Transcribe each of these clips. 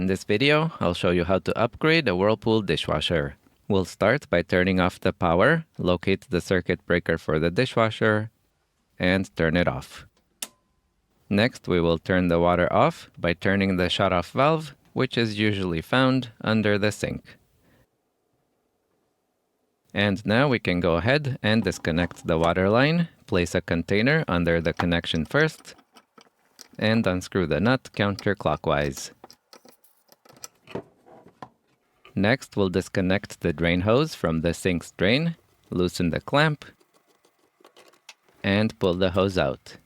In this video, I'll show you how to upgrade a Whirlpool dishwasher. We'll start by turning off the power, locate the circuit breaker for the dishwasher, and turn it off. Next, we will turn the water off by turning the shut-off valve, which is usually found under the sink. And now we can go ahead and disconnect the water line, place a container under the connection first, and unscrew the nut counterclockwise. Next, we'll disconnect the drain hose from the sink's drain, loosen the clamp, and pull the hose out.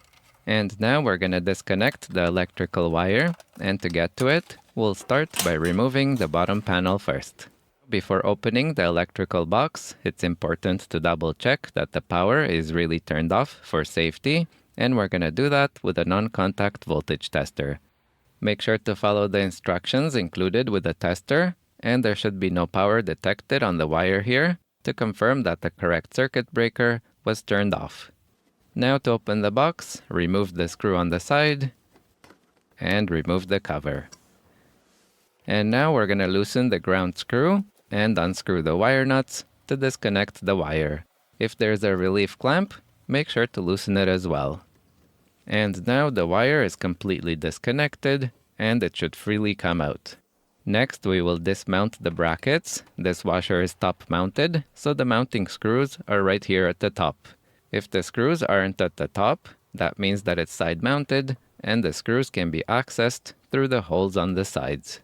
And now we're going to disconnect the electrical wire, and to get to it, we'll start by removing the bottom panel first. Before opening the electrical box, it's important to double check that the power is really turned off for safety, and we're going to do that with a non-contact voltage tester. Make sure to follow the instructions included with the tester, and there should be no power detected on the wire here to confirm that the correct circuit breaker was turned off. Now to open the box, remove the screw on the side and remove the cover. And now we're going to loosen the ground screw and unscrew the wire nuts to disconnect the wire. If there's a relief clamp, make sure to loosen it as well. And now the wire is completely disconnected and it should freely come out. Next, we will dismount the brackets. This washer is top mounted, so the mounting screws are right here at the top. If the screws aren't at the top, that means that it's side mounted and the screws can be accessed through the holes on the sides.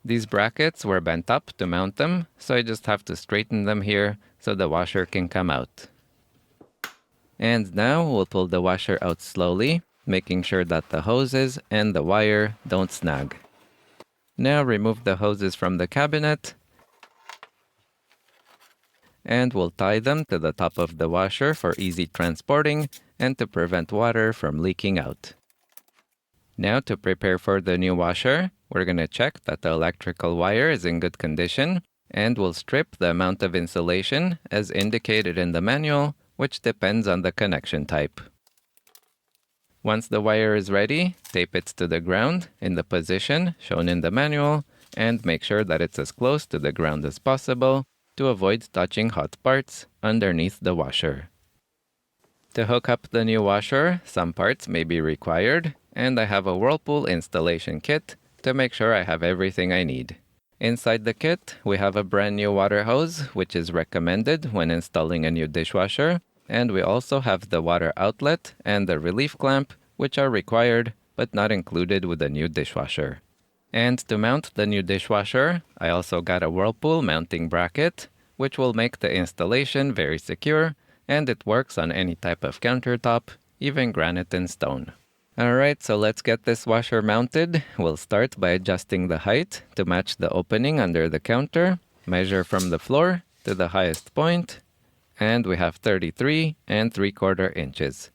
These brackets were bent up to mount them, so I just have to straighten them here so the washer can come out. And now we'll pull the washer out slowly, making sure that the hoses and the wire don't snag. Now remove the hoses from the cabinet, and we'll tie them to the top of the washer for easy transporting and to prevent water from leaking out. Now to prepare for the new washer, we're going to check that the electrical wire is in good condition, and we'll strip the amount of insulation as indicated in the manual, which depends on the connection type. Once the wire is ready, tape it to the ground in the position shown in the manual, and make sure that it's as close to the ground as possible to avoid touching hot parts underneath the washer. To hook up the new washer, some parts may be required, and I have a Whirlpool installation kit to make sure I have everything I need. Inside the kit, we have a brand new water hose, which is recommended when installing a new dishwasher, and we also have the water outlet and the relief clamp, which are required but not included with the new dishwasher. And to mount the new dishwasher, I also got a Whirlpool mounting bracket, which will make the installation very secure, and it works on any type of countertop, even granite and stone. Alright, so let's get this washer mounted. We'll start by adjusting the height to match the opening under the counter, measure from the floor to the highest point, and we have 33 3/4 inches.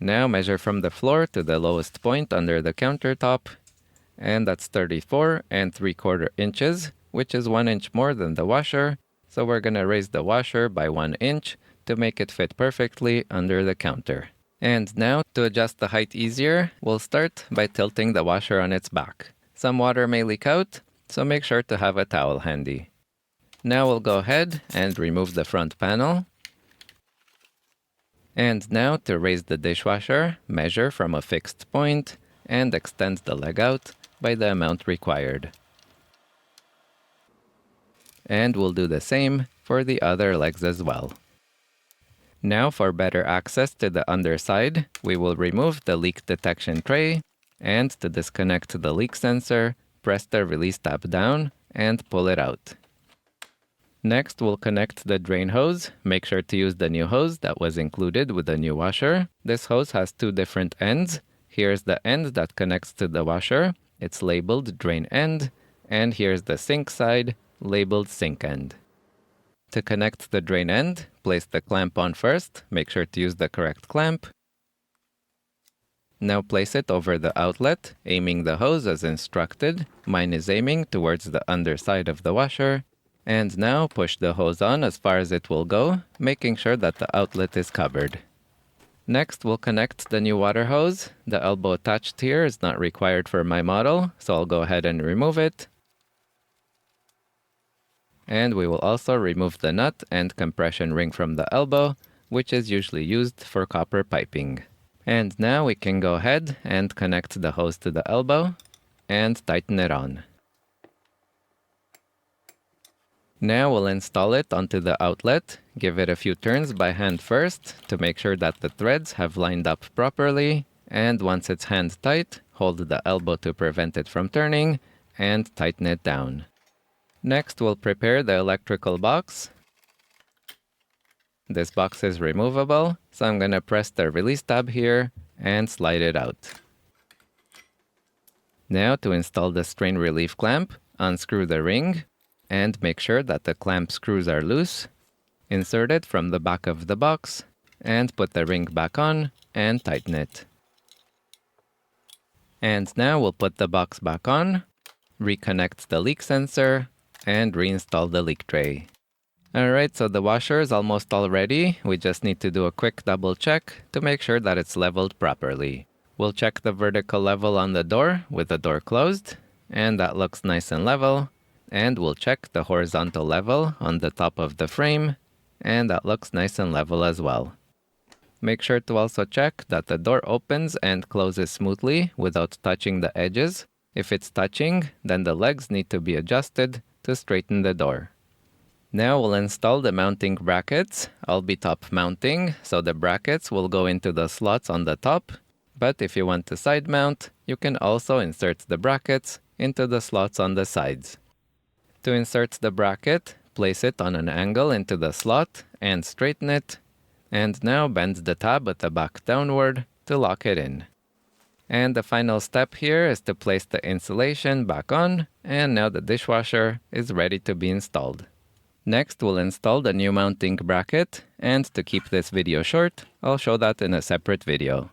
Now measure from the floor to the lowest point under the countertop, and that's 34 3/4 inches, which is 1 inch more than the washer, so we're going to raise the washer by 1 inch to make it fit perfectly under the counter. And now, to adjust the height easier, we'll start by tilting the washer on its back. Some water may leak out, so make sure to have a towel handy. Now we'll go ahead and remove the front panel. And now to raise the dishwasher, measure from a fixed point and extend the leg out by the amount required. And we'll do the same for the other legs as well. Now for better access to the underside, we will remove the leak detection tray, and to disconnect the leak sensor, press the release tab down and pull it out. Next, we'll connect the drain hose. Make sure to use the new hose that was included with the new washer. This hose has two different ends. Here's the end that connects to the washer. It's labeled drain end. And here's the sink side, labeled sink end. To connect the drain end, place the clamp on first. Make sure to use the correct clamp. Now place it over the outlet, aiming the hose as instructed. Mine is aiming towards the underside of the washer. And now push the hose on as far as it will go, making sure that the outlet is covered. Next, we'll connect the new water hose. The elbow attached here is not required for my model, so I'll go ahead and remove it. And we will also remove the nut and compression ring from the elbow, which is usually used for copper piping. And now we can go ahead and connect the hose to the elbow and tighten it on. Now we'll install it onto the outlet. Give it a few turns by hand first to make sure that the threads have lined up properly. And once it's hand tight, hold the elbow to prevent it from turning and tighten it down. Next, we'll prepare the electrical box. This box is removable, so I'm going to press the release tab here and slide it out. Now to install the strain relief clamp, unscrew the ring and make sure that the clamp screws are loose. Insert it from the back of the box and put the ring back on and tighten it. And now we'll put the box back on, reconnect the leak sensor, and reinstall the leak tray. Alright, so the washer is almost all ready. We just need to do a quick double check to make sure that it's leveled properly. We'll check the vertical level on the door with the door closed, and that looks nice and level. And we'll check the horizontal level on the top of the frame, and that looks nice and level as well. Make sure to also check that the door opens and closes smoothly without touching the edges. If it's touching, then the legs need to be adjusted to straighten the door. Now we'll install the mounting brackets. I'll be top mounting, so the brackets will go into the slots on the top. But if you want to side mount, you can also insert the brackets into the slots on the sides. To insert the bracket, place it on an angle into the slot and straighten it. And now bend the tab at the back downward to lock it in. And the final step here is to place the insulation back on, and now the dishwasher is ready to be installed. Next, we'll install the new mounting bracket, and to keep this video short, I'll show that in a separate video.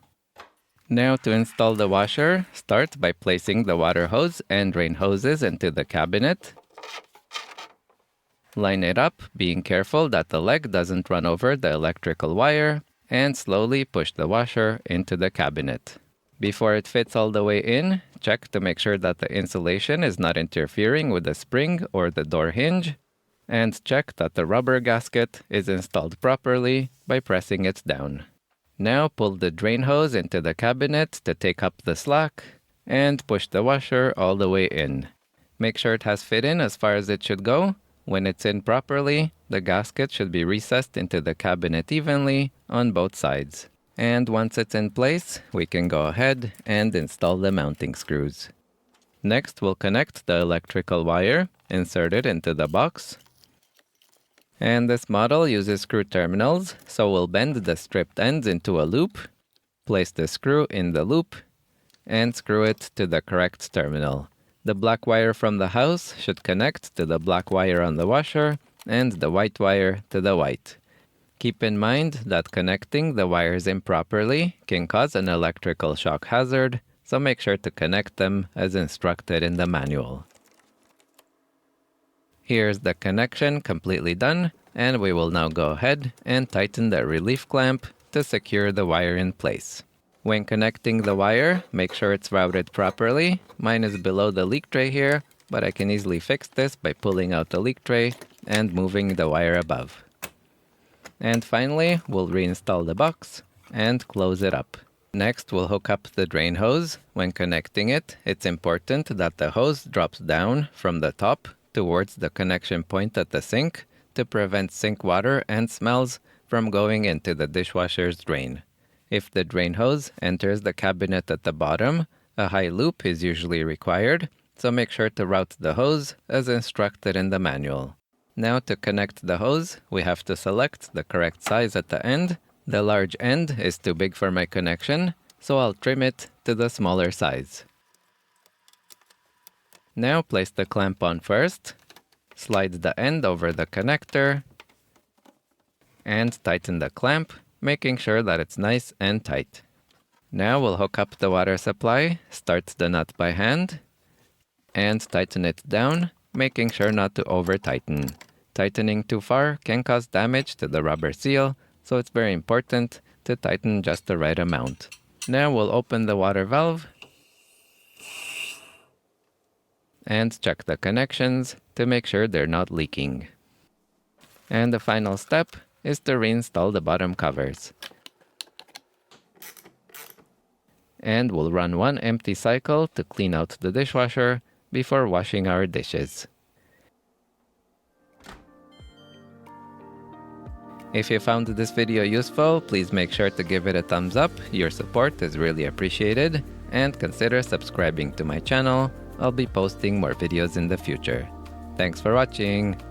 Now to install the washer, start by placing the water hose and drain hoses into the cabinet. Line it up, being careful that the leg doesn't run over the electrical wire, and slowly push the washer into the cabinet. Before it fits all the way in, check to make sure that the insulation is not interfering with the spring or the door hinge, and check that the rubber gasket is installed properly by pressing it down. Now pull the drain hose into the cabinet to take up the slack, and push the washer all the way in. Make sure it has fit in as far as it should go. When it's in properly, the gasket should be recessed into the cabinet evenly on both sides. And once it's in place, we can go ahead and install the mounting screws. Next, we'll connect the electrical wire, insert it into the box. And this model uses screw terminals, so we'll bend the stripped ends into a loop, place the screw in the loop, and screw it to the correct terminal. The black wire from the house should connect to the black wire on the washer, and the white wire to the white. Keep in mind that connecting the wires improperly can cause an electrical shock hazard, so make sure to connect them as instructed in the manual. Here's the connection completely done, and we will now go ahead and tighten the relief clamp to secure the wire in place. When connecting the wire, make sure it's routed properly. Mine is below the leak tray here, but I can easily fix this by pulling out the leak tray and moving the wire above. And finally, we'll reinstall the box and close it up. Next, we'll hook up the drain hose. When connecting it, it's important that the hose drops down from the top towards the connection point at the sink to prevent sink water and smells from going into the dishwasher's drain. If the drain hose enters the cabinet at the bottom, a high loop is usually required, so make sure to route the hose as instructed in the manual. Now to connect the hose, we have to select the correct size at the end. The large end is too big for my connection, so I'll trim it to the smaller size. Now place the clamp on first, slide the end over the connector, and tighten the clamp, making sure that it's nice and tight. Now we'll hook up the water supply, start the nut by hand, and tighten it down, making sure not to over-tighten. Tightening too far can cause damage to the rubber seal, so it's very important to tighten just the right amount. Now we'll open the water valve and check the connections to make sure they're not leaking. And the final step is to reinstall the bottom covers. And we'll run one empty cycle to clean out the dishwasher before washing our dishes. If you found this video useful, please make sure to give it a thumbs up. Your support is really appreciated. And consider subscribing to my channel. I'll be posting more videos in the future. Thanks for watching!